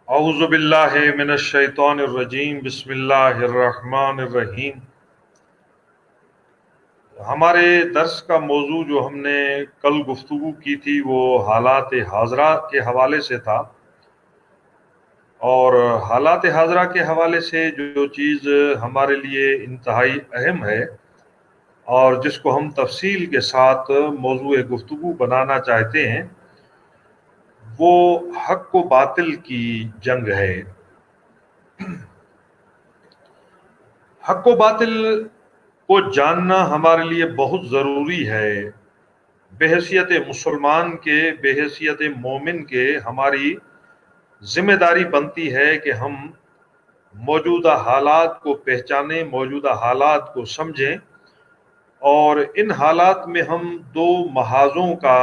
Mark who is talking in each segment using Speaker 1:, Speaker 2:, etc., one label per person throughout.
Speaker 1: اعوذ باللہ من الشیطان الرجیم بسم اللہ الرحمن الرحیم۔ ہمارے درس کا موضوع جو ہم نے کل گفتگو کی تھی وہ حالات حاضرہ کے حوالے سے تھا، اور حالات حاضرہ کے حوالے سے جو چیز ہمارے لیے انتہائی اہم ہے اور جس کو ہم تفصیل کے ساتھ موضوع گفتگو بنانا چاہتے ہیں وہ حق و باطل کی جنگ ہے۔ حق و باطل کو جاننا ہمارے لیے بہت ضروری ہے۔ بحیثیت مسلمان کے، بحیثیت مومن کے ہماری ذمہ داری بنتی ہے کہ ہم موجودہ حالات کو پہچانیں، موجودہ حالات کو سمجھیں، اور ان حالات میں ہم دو محاذوں کا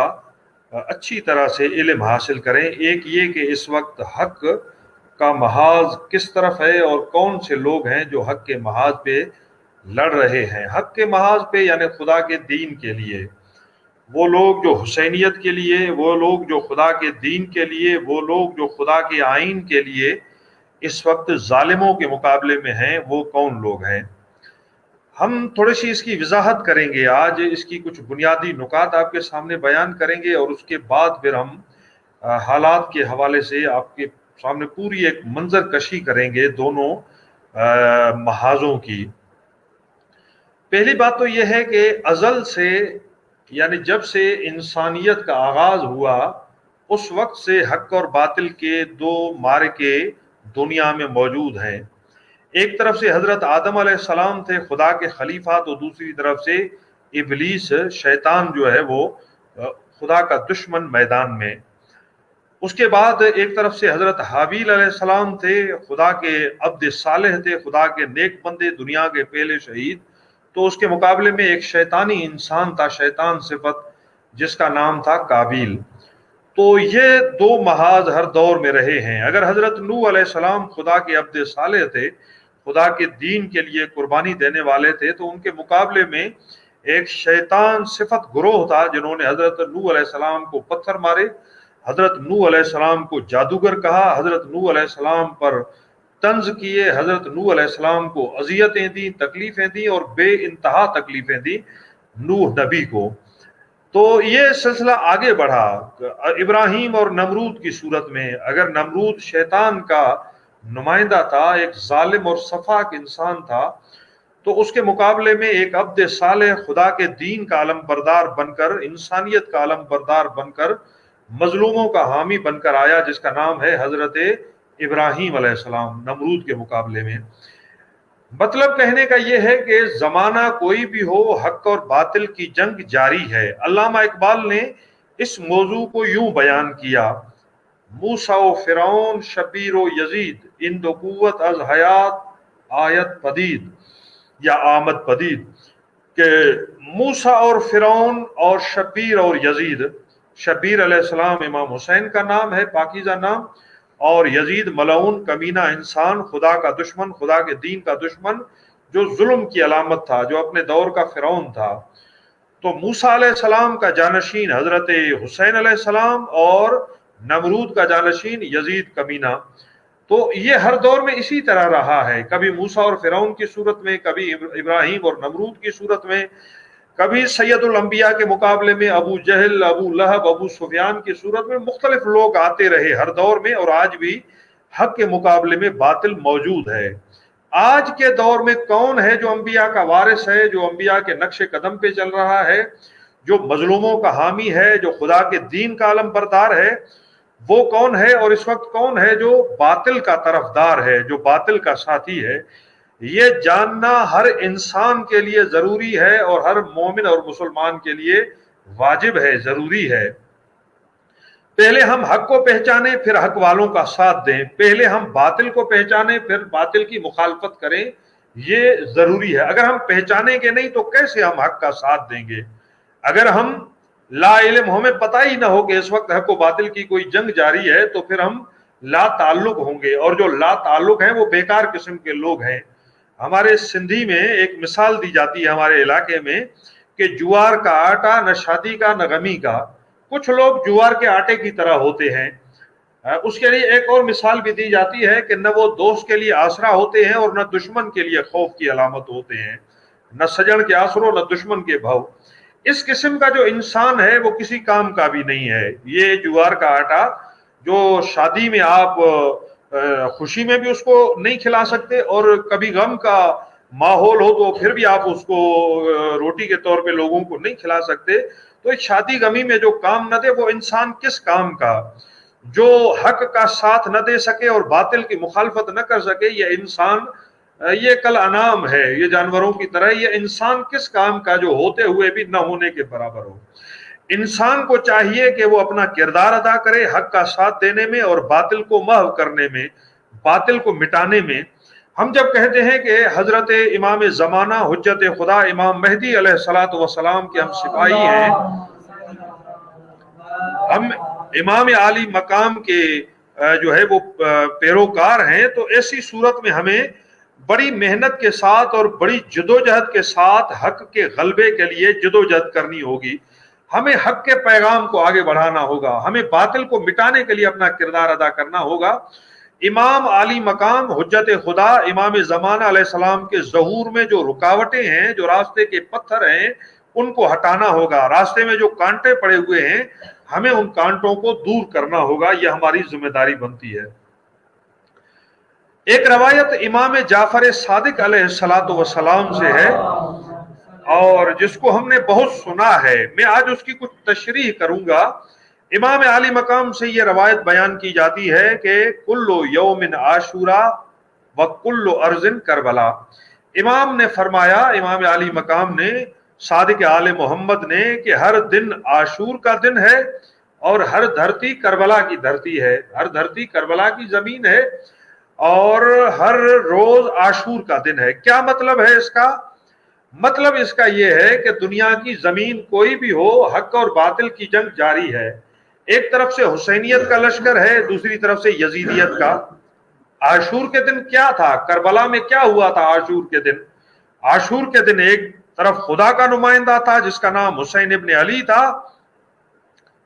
Speaker 1: اچھی طرح سے علم حاصل کریں۔ ایک یہ کہ اس وقت حق کا محاذ کس طرف ہے اور کون سے لوگ ہیں جو حق کے محاذ پہ لڑ رہے ہیں۔ حق کے محاذ پہ یعنی خدا کے دین کے لیے، وہ لوگ جو حسینیت کے لیے، وہ لوگ جو خدا کے دین کے لیے، وہ لوگ جو خدا کے آئین کے لیے اس وقت ظالموں کے مقابلے میں ہیں، وہ کون لوگ ہیں۔ ہم تھوڑی سی اس کی وضاحت کریں گے آج، اس کی کچھ بنیادی نکات آپ کے سامنے بیان کریں گے، اور اس کے بعد پھر ہم حالات کے حوالے سے آپ کے سامنے پوری ایک منظر کشی کریں گے دونوں محاذوں کی۔ پہلی بات تو یہ ہے کہ ازل سے، یعنی جب سے انسانیت کا آغاز ہوا اس وقت سے حق اور باطل کے دو معرکے دنیا میں موجود ہیں۔ ایک طرف سے حضرت آدم علیہ السلام تھے، خدا کے خلیفہ، تو دوسری طرف سے ابلیس، شیطان جو ہے وہ خدا کا دشمن میدان میں۔ اس کے بعد ایک طرف سے حضرت حابیل علیہ السلام تھے، خدا کے عبد صالح تھے، خدا کے نیک بندے، دنیا کے پہلے شہید، تو اس کے مقابلے میں ایک شیطانی انسان تھا، شیطان صفت، جس کا نام تھا قابیل۔ تو یہ دو محاذ ہر دور میں رہے ہیں۔ اگر حضرت نوح علیہ السلام خدا کے عبد صالح تھے، خدا کے دین کے لیے قربانی دینے والے تھے، تو ان کے مقابلے میں ایک شیطان صفت گروہ تھا جنہوں نے حضرت نوح علیہ السلام کو پتھر مارے، حضرت نوح علیہ السلام کو جادوگر کہا، حضرت نوح علیہ السلام پر طنز کیے، حضرت نوح علیہ السلام کو اذیتیں دیں، تکلیفیں دیں، اور بے انتہا تکلیفیں دیں نوح نبی کو۔ تو یہ سلسلہ آگے بڑھا ابراہیم اور نمرود کی صورت میں۔ اگر نمرود شیطان کا نمائندہ تھا، ایک ظالم اور سفاک انسان تھا، تو اس کے مقابلے میں ایک عبد صالح خدا کے دین کا علم بردار بن کر، انسانیت کا علم بردار بن کر، مظلوموں کا حامی بن کر آیا، جس کا نام ہے حضرت ابراہیم علیہ السلام، نمرود کے مقابلے میں۔ مطلب کہنے کا یہ ہے کہ زمانہ کوئی بھی ہو، حق اور باطل کی جنگ جاری ہے۔ علامہ اقبال نے اس موضوع کو یوں بیان کیا: موسیٰ و فرعون، شبیر و یزید، ان دو قوت از حیات آیت پدید یا آمد پدید، کہ موسیٰ اور فرعون اور شبیر اور یزید، شبیر علیہ السلام امام حسین کا نام ہے، پاکیزہ نام، اور یزید ملعون کمینہ انسان، خدا کا دشمن، خدا کے دین کا دشمن، جو ظلم کی علامت تھا، جو اپنے دور کا فرعون تھا۔ تو موسیٰ علیہ السلام کا جانشین حضرت حسین علیہ السلام، اور نمرود کا جانشین یزید کمینہ۔ تو یہ ہر دور میں اسی طرح رہا ہے، کبھی موسیٰ اور فرعون کی صورت میں، کبھی ابراہیم اور نمرود کی صورت میں، کبھی سید الانبیاء کے مقابلے میں ابو جہل، ابو لہب، ابو سفیان کی صورت میں۔ مختلف لوگ آتے رہے ہر دور میں، اور آج بھی حق کے مقابلے میں باطل موجود ہے۔ آج کے دور میں کون ہے جو انبیاء کا وارث ہے، جو انبیاء کے نقش قدم پہ چل رہا ہے، جو مظلوموں کا حامی ہے، جو خدا کے دین کا علم بردار ہے؟ وہ کون ہے؟ اور اس وقت کون ہے جو باطل کا طرفدار ہے، جو باطل کا ساتھی ہے؟ یہ جاننا ہر انسان کے لیے ضروری ہے، اور ہر مومن اور مسلمان کے لیے واجب ہے، ضروری ہے۔ پہلے ہم حق کو پہچانیں، پھر حق والوں کا ساتھ دیں۔ پہلے ہم باطل کو پہچانیں، پھر باطل کی مخالفت کریں، یہ ضروری ہے۔ اگر ہم پہچانیں گے نہیں تو کیسے ہم حق کا ساتھ دیں گے؟ اگر ہم لا علم، ہمیں پتہ ہی نہ ہو کہ اس وقت حق و باطل کی کوئی جنگ جاری ہے، تو پھر ہم لا تعلق ہوں گے، اور جو لا تعلق ہیں وہ بیکار قسم کے لوگ ہیں۔ ہمارے سندھی میں ایک مثال دی جاتی ہے ہمارے علاقے میں، کہ جوار کا آٹا نہ شادی کا نہ غمی کا۔ کچھ لوگ جوار کے آٹے کی طرح ہوتے ہیں، اس کے لیے ایک اور مثال بھی دی جاتی ہے کہ نہ وہ دوست کے لیے آسرا ہوتے ہیں اور نہ دشمن کے لیے خوف کی علامت ہوتے ہیں، نہ سجن کے آسرو نہ دشمن کے بھاؤ۔ اس قسم کا جو انسان ہے وہ کسی کام کا بھی نہیں ہے۔ یہ جوار کا آٹا جو شادی میں آپ خوشی میں بھی اس کو نہیں کھلا سکتے، اور کبھی غم کا ماحول ہو تو پھر بھی آپ اس کو روٹی کے طور پہ لوگوں کو نہیں کھلا سکتے، تو ایک شادی غمی میں جو کام نہ دے وہ انسان کس کام کا؟ جو حق کا ساتھ نہ دے سکے اور باطل کی مخالفت نہ کر سکے، یہ انسان، یہ کل انعام ہے، یہ جانوروں کی طرح، یہ انسان کس کام کا جو ہوتے ہوئے بھی نہ ہونے کے برابر ہو؟ انسان کو چاہیے کہ وہ اپنا کردار ادا کرے حق کا ساتھ دینے میں اور باطل کو محو کرنے میں، باطل کو مٹانے میں۔ ہم جب کہتے ہیں کہ حضرت امام زمانہ حجت خدا امام مہدی علیہ الصلوۃ والسلام کے ہم سپاہی ہیں، ہم امام عالی مقام کے جو ہے وہ پیروکار ہیں، تو ایسی صورت میں ہمیں بڑی محنت کے ساتھ اور بڑی جدوجہد کے ساتھ حق کے غلبے کے لیے جدوجہد کرنی ہوگی۔ ہمیں حق کے پیغام کو آگے بڑھانا ہوگا، ہمیں باطل کو مٹانے کے لیے اپنا کردار ادا کرنا ہوگا۔ امام عالی مقام حجت خدا امام زمانہ علیہ السلام کے ظہور میں جو رکاوٹیں ہیں، جو راستے کے پتھر ہیں، ان کو ہٹانا ہوگا۔ راستے میں جو کانٹے پڑے ہوئے ہیں، ہمیں ان کانٹوں کو دور کرنا ہوگا، یہ ہماری ذمہ داری بنتی ہے۔ ایک روایت امام جعفر صادق علیہ السلام سے ہے اور جس کو ہم نے بہت سنا ہے، میں آج اس کی کچھ تشریح کروں گا۔ امام عالی مقام سے یہ روایت بیان کی جاتی ہے کہ کل یوم عاشورا و کل ارض کربلا۔ امام نے فرمایا، امام عالی مقام نے، صادق آل محمد نے، کہ ہر دن عاشور کا دن ہے اور ہر دھرتی کربلا کی دھرتی ہے، ہر دھرتی کربلا کی زمین ہے، اور ہر روز عاشور کا دن ہے۔ کیا مطلب ہے اس کا؟ مطلب اس کا یہ ہے کہ دنیا کی زمین کوئی بھی ہو، حق اور باطل کی جنگ جاری ہے۔ ایک طرف سے حسینیت کا لشکر ہے، دوسری طرف سے یزیدیت کا۔ عاشور کے دن کیا تھا؟ کربلا میں کیا ہوا تھا عاشور کے دن؟ عاشور کے دن ایک طرف خدا کا نمائندہ تھا جس کا نام حسین ابن علی تھا،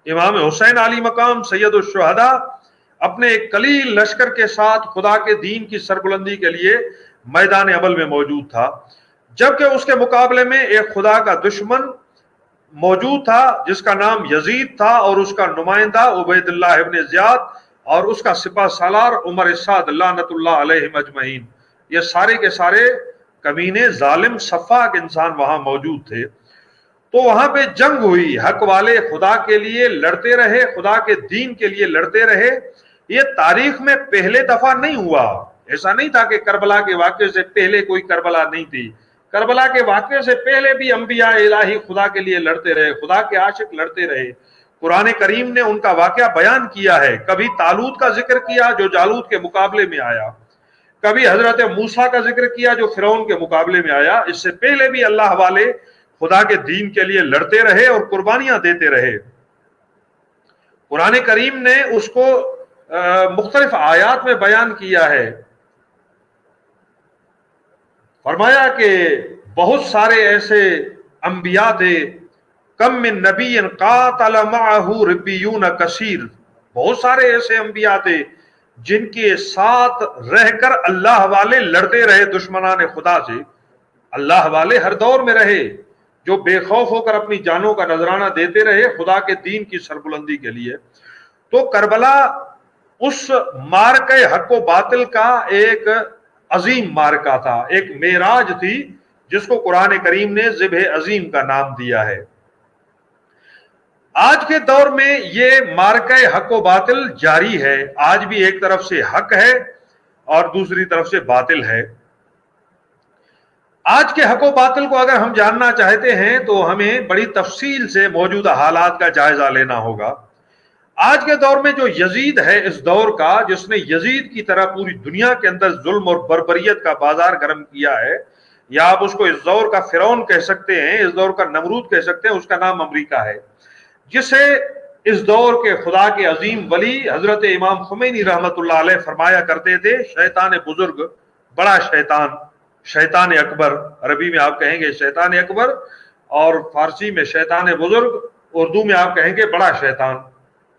Speaker 1: امام حسین علی مقام سید الشہداء، اپنے ایک قلیل لشکر کے ساتھ خدا کے دین کی سربلندی کے لیے میدان عمل میں موجود تھا، جبکہ اس کے مقابلے میں ایک خدا کا دشمن موجود تھا جس کا نام یزید تھا، اور اس کا نمائندہ عبید اللہ ابن زیاد، اور اس کا سپہ سالار عمر سعد لعنت اللہ علیہم اجمعین۔ یہ سارے کے سارے کمینے، ظالم، سفاک انسان وہاں موجود تھے۔ تو وہاں پہ جنگ ہوئی، حق والے خدا کے لیے لڑتے رہے، خدا کے دین کے لیے لڑتے رہے۔ یہ تاریخ میں پہلے دفعہ نہیں ہوا، ایسا نہیں تھا کہ کربلا کے واقعے سے پہلے کوئی کربلا نہیں تھی۔ کربلا کے واقعے سے پہلے بھی انبیاء الہی خدا کے لیے لڑتے رہے، خدا کے عاشق لڑتے رہے۔ قرآن کریم نے ان کا واقعہ بیان کیا ہے، کبھی طالوت کا ذکر کیا جو جالوت کے مقابلے میں آیا، کبھی حضرت موسیٰ کا ذکر کیا جو فرعون کے مقابلے میں آیا۔ اس سے پہلے بھی اللہ والے خدا کے دین کے لیے لڑتے رہے اور قربانیاں دیتے رہے۔ قرآن کریم نے اس کو مختلف آیات میں بیان کیا ہے، فرمایا کہ بہت سارے ایسے انبیاء تھے، کم من نبی قاتل معہ ربیون کثیر، بہت سارے ایسے انبیاء تھے جن کے ساتھ رہ کر اللہ والے لڑتے رہے دشمنان خدا سے۔ اللہ والے ہر دور میں رہے جو بے خوف ہو کر اپنی جانوں کا نذرانہ دیتے رہے خدا کے دین کی سربلندی کے لیے۔ تو کربلا اس معرکہ حق و باطل کا ایک عظیم معرکہ تھا، ایک معراج تھی جس کو قرآن کریم نے ذبح عظیم کا نام دیا ہے۔ آج کے دور میں یہ معرکہ حق و باطل جاری ہے، آج بھی ایک طرف سے حق ہے اور دوسری طرف سے باطل ہے۔ آج کے حق و باطل کو اگر ہم جاننا چاہتے ہیں تو ہمیں بڑی تفصیل سے موجودہ حالات کا جائزہ لینا ہوگا۔ آج کے دور میں جو یزید ہے اس دور کا، جس نے یزید کی طرح پوری دنیا کے اندر ظلم اور بربریت کا بازار گرم کیا ہے، یا آپ اس کو اس دور کا فرعون کہہ سکتے ہیں، اس دور کا نمرود کہہ سکتے ہیں، اس کا نام امریکہ ہے، جسے اس دور کے خدا کے عظیم ولی حضرت امام خمینی رحمت اللہ علیہ فرمایا کرتے تھے، شیطان بزرگ، بڑا شیطان، شیطان اکبر، عربی میں آپ کہیں گے شیطان اکبر، اور فارسی میں شیطان بزرگ، اردو میں آپ کہیں گے بڑا شیطان۔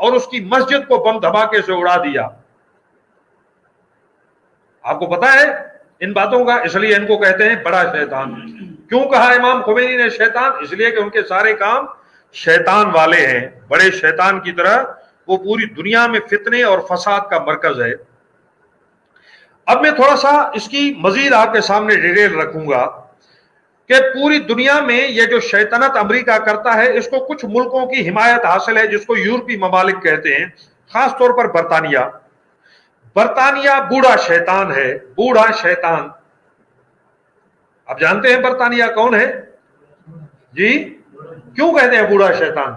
Speaker 1: اور اس کی مسجد کو بم دھماکے سے اڑا دیا. آپ کو پتا ہے ان باتوں کا؟ اس لیے ان کو کہتے ہیں بڑا شیطان. کیوں کہا امام خمینی نے شیطان؟ اس لیے کہ ان کے سارے کام شیطان والے ہیں. بڑے شیطان کی طرح وہ پوری دنیا میں فتنے اور فساد کا مرکز ہے. اب میں تھوڑا سا اس کی مزید آپ کے سامنے ڈیٹیل رکھوں گا کہ پوری دنیا میں یہ جو شیطنت امریکہ کرتا ہے اس کو کچھ ملکوں کی حمایت حاصل ہے جس کو یورپی ممالک کہتے ہیں، خاص طور پر برطانیہ. برطانیہ بوڑھا شیطان ہے، بوڑھا شیطان. آپ جانتے ہیں برطانیہ کون ہے؟ جی کیوں کہتے ہیں بوڑھا شیطان؟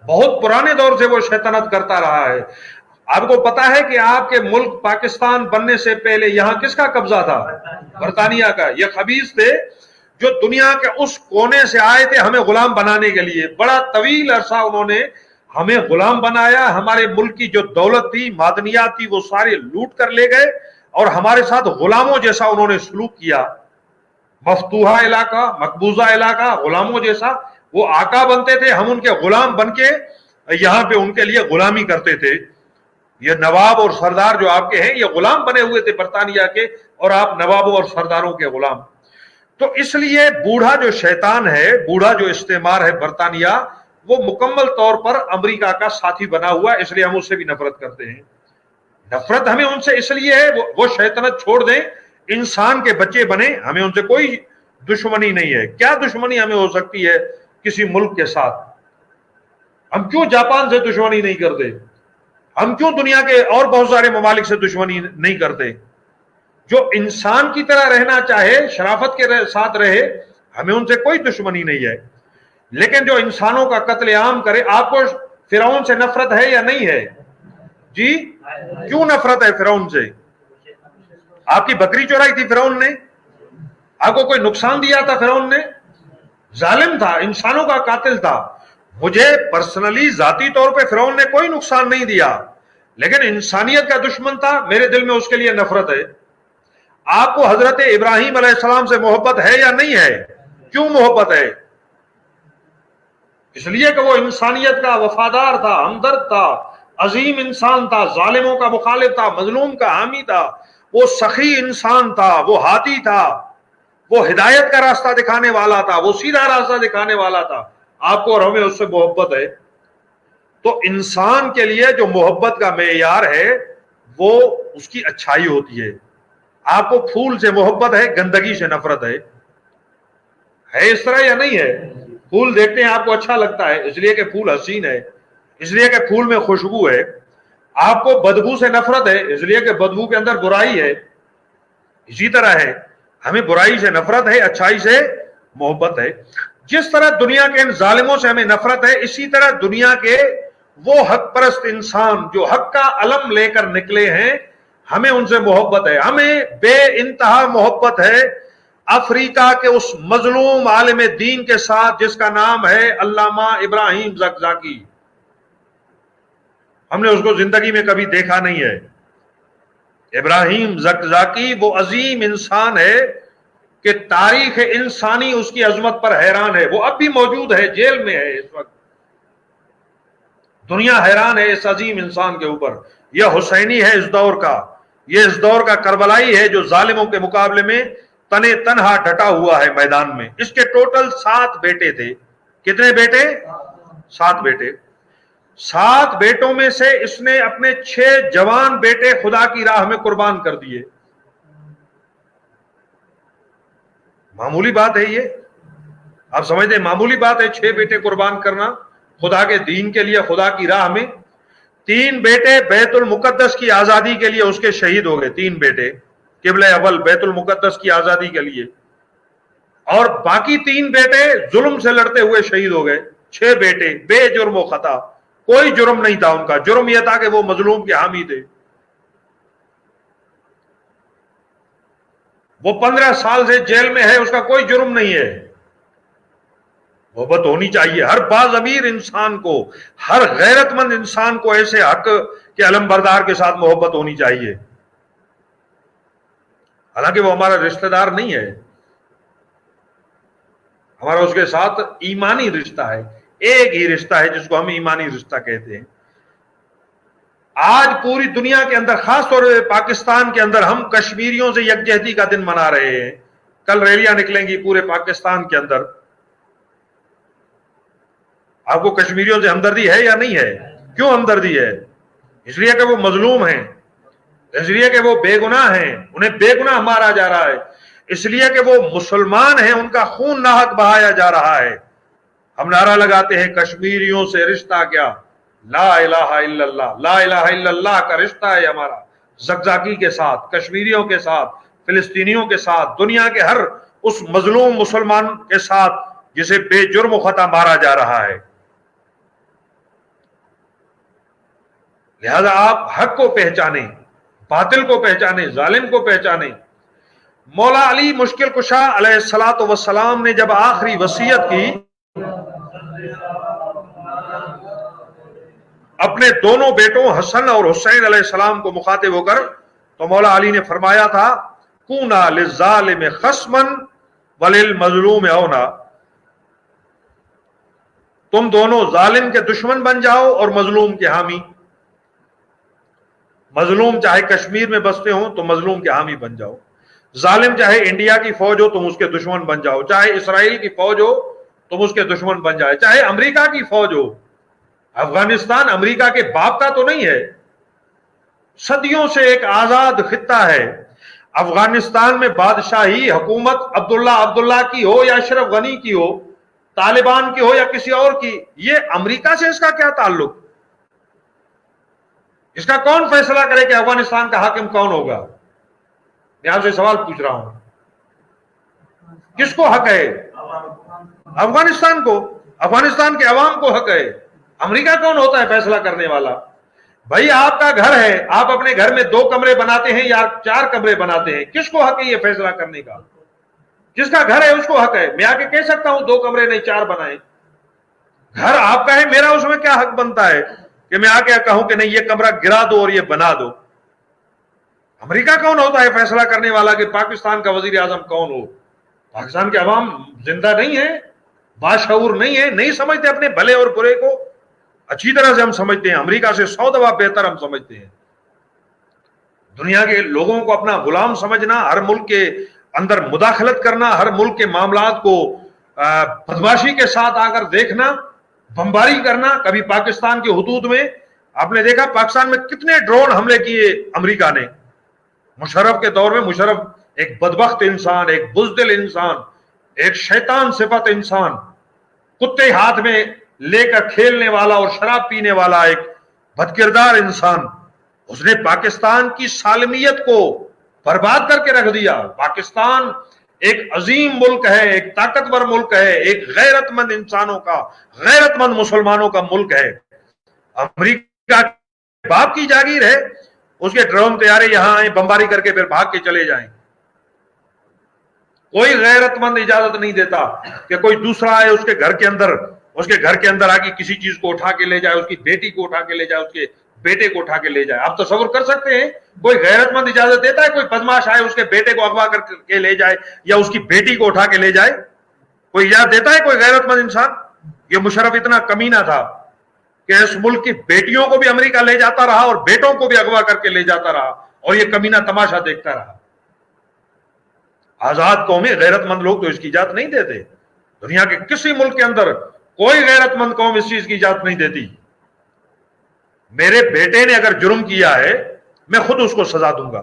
Speaker 1: بہت پرانے دور سے وہ شیطنت کرتا رہا ہے. آپ کو پتا ہے کہ آپ کے ملک پاکستان بننے سے پہلے یہاں کس کا قبضہ تھا؟ برطانیہ کا. یہ خبیث تھے جو دنیا کے اس کونے سے آئے تھے ہمیں غلام بنانے کے لیے. بڑا طویل عرصہ انہوں نے ہمیں غلام بنایا. ہمارے ملک کی جو دولت تھی، معدنیات تھی، وہ سارے لوٹ کر لے گئے اور ہمارے ساتھ غلاموں جیسا انہوں نے سلوک کیا. مفتوحہ علاقہ، مقبوضہ علاقہ، غلاموں جیسا. وہ آقا بنتے تھے، ہم ان کے غلام بن کے یہاں پہ ان کے لیے غلامی کرتے تھے. یہ نواب اور سردار جو آپ کے ہیں یہ غلام بنے ہوئے تھے برطانیہ کے، اور آپ نوابوں اور سرداروں کے غلام. تو اس لیے بوڑھا جو شیطان ہے، بوڑھا جو استعمار ہے برطانیہ، وہ مکمل طور پر امریکہ کا ساتھی بنا ہوا ہے. اس لیے ہم اس سے بھی نفرت کرتے ہیں. نفرت ہمیں ان سے اس لیے ہے وہ شیطنت چھوڑ دیں، انسان کے بچے بنے. ہمیں ان سے کوئی دشمنی نہیں ہے. کیا دشمنی ہمیں ہو سکتی ہے کسی ملک کے ساتھ؟ ہم کیوں جاپان سے دشمنی نہیں کرتے؟ ہم کیوں دنیا کے اور بہت سارے ممالک سے دشمنی نہیں کرتے؟ جو انسان کی طرح رہنا چاہے، شرافت کے ساتھ رہے، ہمیں ان سے کوئی دشمنی نہیں ہے. لیکن جو انسانوں کا قتل عام کرے. آپ کو فرعون سے نفرت ہے یا نہیں ہے؟ جی کیوں نفرت ہے فرعون سے؟ آپ کی بکری چورائی تھی فرعون نے؟ آپ کو کوئی نقصان دیا تھا فرعون نے؟ ظالم تھا، انسانوں کا قاتل تھا. مجھے پرسنلی ذاتی طور پہ فرعون نے کوئی نقصان نہیں دیا، لیکن انسانیت کا دشمن تھا. میرے دل میں اس کے لیے نفرت ہے. آپ کو حضرت ابراہیم علیہ السلام سے محبت ہے یا نہیں ہے؟ کیوں محبت ہے؟ اس لیے کہ وہ انسانیت کا وفادار تھا، ہمدرد تھا، عظیم انسان تھا، ظالموں کا مخالف تھا، مظلوم کا حامی تھا. وہ سخی انسان تھا، وہ ہادی تھا، وہ ہدایت کا راستہ دکھانے والا تھا، وہ سیدھا راستہ دکھانے والا تھا. آپ کو اور ہمیں اس سے محبت ہے. تو انسان کے لیے جو محبت کا معیار ہے وہ اس کی اچھائی ہوتی ہے. آپ کو پھول سے محبت ہے، گندگی سے نفرت ہے اس طرح یا نہیں ہے؟ پھول دیکھتے ہیں آپ کو اچھا لگتا ہے اس لیے کہ پھول حسین ہے، اس لیے کہ پھول میں خوشبو ہے. آپ کو بدبو سے نفرت ہے اس لیے کہ بدبو کے اندر برائی ہے. اسی طرح ہے، ہمیں برائی سے نفرت ہے، اچھائی سے محبت ہے. جس طرح دنیا کے ان ظالموں سے ہمیں نفرت ہے، اسی طرح دنیا کے وہ حق پرست انسان جو حق کا علم لے کر نکلے ہیں، ہمیں ان سے محبت ہے. ہمیں بے انتہا محبت ہے افریقہ کے اس مظلوم عالم دین کے ساتھ جس کا نام ہے علامہ ابراہیم زکزاکی. ہم نے اس کو زندگی میں کبھی دیکھا نہیں ہے. ابراہیم زکزاکی وہ عظیم انسان ہے کہ تاریخ انسانی اس کی عظمت پر حیران ہے. وہ اب بھی موجود ہے، جیل میں ہے اس وقت. دنیا حیران ہے اس عظیم انسان کے اوپر. یہ حسینی ہے اس دور کا، یہ اس دور کا کربلائی ہے جو ظالموں کے مقابلے میں تنے تنہا ڈٹا ہوا ہے میدان میں. اس کے ٹوٹل 7 بیٹے تھے. کتنے بیٹے؟ 7 بیٹے. 7 بیٹوں میں سے اس نے اپنے 6 جوان بیٹے خدا کی راہ میں قربان کر دیے. معمولی بات ہے یہ؟ آپ سمجھتے ہیں معمولی بات ہے 6 بیٹے قربان کرنا خدا کے دین کے لیے، خدا کی راہ میں؟ 3 بیٹے بیت المقدس کی آزادی کے لیے اس کے شہید ہو گئے. 3 بیٹے قبلہ اول بیت المقدس کی آزادی کے لیے، اور باقی 3 بیٹے ظلم سے لڑتے ہوئے شہید ہو گئے. 6 بیٹے بے جرم و خطا، کوئی جرم نہیں تھا ان کا. جرم یہ تھا کہ وہ مظلوم کے حامی تھے. وہ 15 سال سے جیل میں ہے، اس کا کوئی جرم نہیں ہے. محبت ہونی چاہیے ہر باضمیر انسان کو، ہر غیرت مند انسان کو ایسے حق کے علم بردار کے ساتھ محبت ہونی چاہیے. حالانکہ وہ ہمارا رشتہ دار نہیں ہے، ہمارا اس کے ساتھ ایمانی رشتہ ہے. ایک ہی رشتہ ہے جس کو ہم ایمانی رشتہ کہتے ہیں. آج پوری دنیا کے اندر خاص طور پہ پاکستان کے اندر ہم کشمیریوں سے یکجہتی کا دن منا رہے ہیں. کل ریلیاں نکلیں گی پورے پاکستان کے اندر. آپ کو کشمیریوں سے ہمدردی ہے یا نہیں ہے؟ کیوں ہمدردی ہے؟ اس لیے کہ وہ مظلوم ہیں, اس لیے کہ وہ بے گناہ ہیں, انہیں بے گناہ مارا جا رہا ہے, اس لیے کہ وہ مسلمان ہیں, ان کا خون ناحق بہایا جا رہا ہے. ہم نعرہ لگاتے ہیں کشمیریوں سے رشتہ کیا, لا الہ الا اللہ, لا الہ الا اللہ کا رشتہ ہے ہمارا زقزاقی کے ساتھ, کشمیریوں کے ساتھ, فلسطینیوں کے ساتھ, دنیا کے ہر اس مظلوم مسلمان کے ساتھ جسے بے جرم و خطا مارا جا رہا ہے. لہذا آپ حق کو پہچانیں, باطل کو پہچانیں, ظالم کو پہچانیں. مولا علی مشکل کشا علیہ الصلوۃ والسلام نے جب آخری وصیت کی اپنے دونوں بیٹوں حسن اور حسین علیہ السلام کو مخاطب ہو کر, تو مولا علی نے فرمایا تھا کونا للظالم خصما وللمظلوم اونا, تم دونوں ظالم کے دشمن بن جاؤ اور مظلوم کے حامی. مظلوم چاہے کشمیر میں بستے ہوں تو مظلوم کے حامی بن جاؤ, ظالم چاہے انڈیا کی فوج ہو تم اس کے دشمن بن جاؤ, چاہے اسرائیل کی فوج ہو تم اس کے دشمن بن جائے, چاہے امریکہ کی فوج ہو. افغانستان امریکہ کے باپ کا تو نہیں ہے, صدیوں سے ایک آزاد خطہ ہے. افغانستان میں بادشاہی حکومت عبداللہ کی ہو یا اشرف غنی کی ہو, طالبان کی ہو یا کسی اور کی, یہ امریکہ سے اس کا کیا تعلق؟ اس کا کون فیصلہ کرے کہ افغانستان کا حاکم کون ہوگا؟ میں آپ سے سوال پوچھ رہا ہوں, کس کو حق ہے؟ افغانستان کو, افغانستان کے عوام کو حق ہے. امریکہ کون ہوتا ہے فیصلہ کرنے والا؟ بھائی آپ کا گھر ہے, آپ اپنے گھر میں 2 کمرے بناتے ہیں یا 4 کمرے بناتے ہیں, کس کو حق ہے یہ فیصلہ کرنے کا؟ جس کا گھر ہے اس کو حق ہے. میں آ کے کہہ سکتا ہوں 2 کمرے نہیں 4 بنائیں, گھر آپ کا ہے, میرا اس میں کیا حق بنتا ہے کہ میں آ کے کہوں کہ نہیں یہ کمرہ گرا دو اور یہ بنا دو؟ امریکہ کون ہوتا ہے فیصلہ کرنے والا کہ پاکستان کا وزیر اعظم کون ہو؟ پاکستان کے عوام زندہ نہیں ہے, باشعور نہیں ہے, نہیں سمجھتے اپنے بھلے اور برے کو. اچھی طرح سے ہم سمجھتے ہیں, امریکہ سے 100 دفعہ بہتر ہم سمجھتے ہیں. دنیا کے لوگوں کو اپنا غلام سمجھنا, ہر ملک کے اندر مداخلت کرنا, ہر ملک کے معاملات کو بدماشی کے ساتھ آ کر دیکھنا, بمباری کرنا. کبھی پاکستان کی حدود میں آپ نے دیکھا پاکستان میں کتنے ڈرون حملے کیے امریکہ نے. مشرف کے دور میں, مشرف ایک بدبخت انسان, ایک بزدل انسان, ایک شیطان صفت انسان, کتے ہاتھ میں لے کر کھیلنے والا اور شراب پینے والا ایک بدکردار انسان, اس نے پاکستان کی سالمیت کو برباد کر کے رکھ دیا. پاکستان ایک عظیم ملک ہے, ایک طاقتور ملک ہے, ایک غیرت مند انسانوں کا, غیرت مند مسلمانوں کا ملک ہے. امریکہ باپ کی جاگیر ہے, اس کے ڈرون طیارے یہاں آئیں, بمباری کر کے پھر بھاگ کے چلے جائیں. کوئی غیرت مند اجازت نہیں دیتا کہ کوئی دوسرا آئے اس کے گھر کے اندر آ کے کسی چیز کو اٹھا کے لے جائے, اس کی بیٹی کو اٹھا کے لے جائے, اس کے بیٹے کو اٹھا کے لے جائے. آپ تصور کر سکتے ہیں کوئی غیرت مند اجازت دیتا ہے کوئی بدماش آئے اس کے بیٹے کو اغوا کر کے لے جائے یا اس کی بیٹی کو اٹھا کے لے جائے؟ کوئی اجازت دیتا ہے کوئی غیرت مند انسان؟ یہ مشرف اتنا کمینہ تھا کہ اس ملک کی بیٹیوں کو بھی امریکہ لے جاتا رہا اور بیٹوں کو بھی اغوا کر کے لے جاتا رہا, اور یہ کمینہ تماشا دیکھتا رہا. آزاد قومیں, غیرت مند لوگ تو اس کی اجازت نہیں دیتے. دنیا کے کسی ملک کے اندر کوئی غیرت مند قوم اس چیز کی اجازت نہیں دیتی. میرے بیٹے نے اگر جرم کیا ہے میں خود اس کو سزا دوں گا,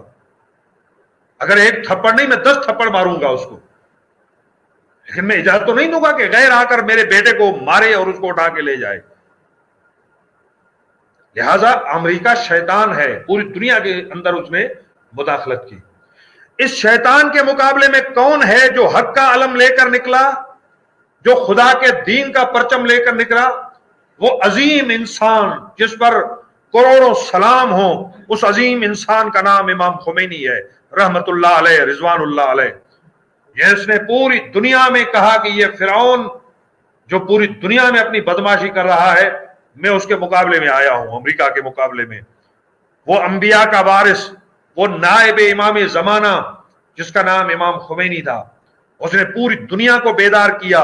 Speaker 1: اگر 1 تھپڑ نہیں میں 10 تھپڑ ماروں گا اس کو, لیکن میں اجازت تو نہیں دوں گا کہ غیر آ کر میرے بیٹے کو مارے اور اس کو اٹھا کے لے جائے. لہذا امریکہ شیطان ہے, پوری دنیا کے اندر اس نے مداخلت کی. اس شیطان کے مقابلے میں کون ہے جو حق کا علم لے کر نکلا, جو خدا کے دین کا پرچم لے کر نکلا؟ وہ عظیم انسان جس پر کروڑوں سلام ہوں, اس عظیم انسان کا نام امام خمینی ہے رحمت اللہ علیہ, رضوان اللہ علیہ. جس نے پوری دنیا میں کہا کہ یہ فرعون جو پوری دنیا میں اپنی بدماشی کر رہا ہے, میں اس کے مقابلے میں آیا ہوں, امریکہ کے مقابلے میں. وہ انبیاء کا وارث, وہ نائب امام زمانہ جس کا نام امام خمینی تھا, اس نے پوری دنیا کو بیدار کیا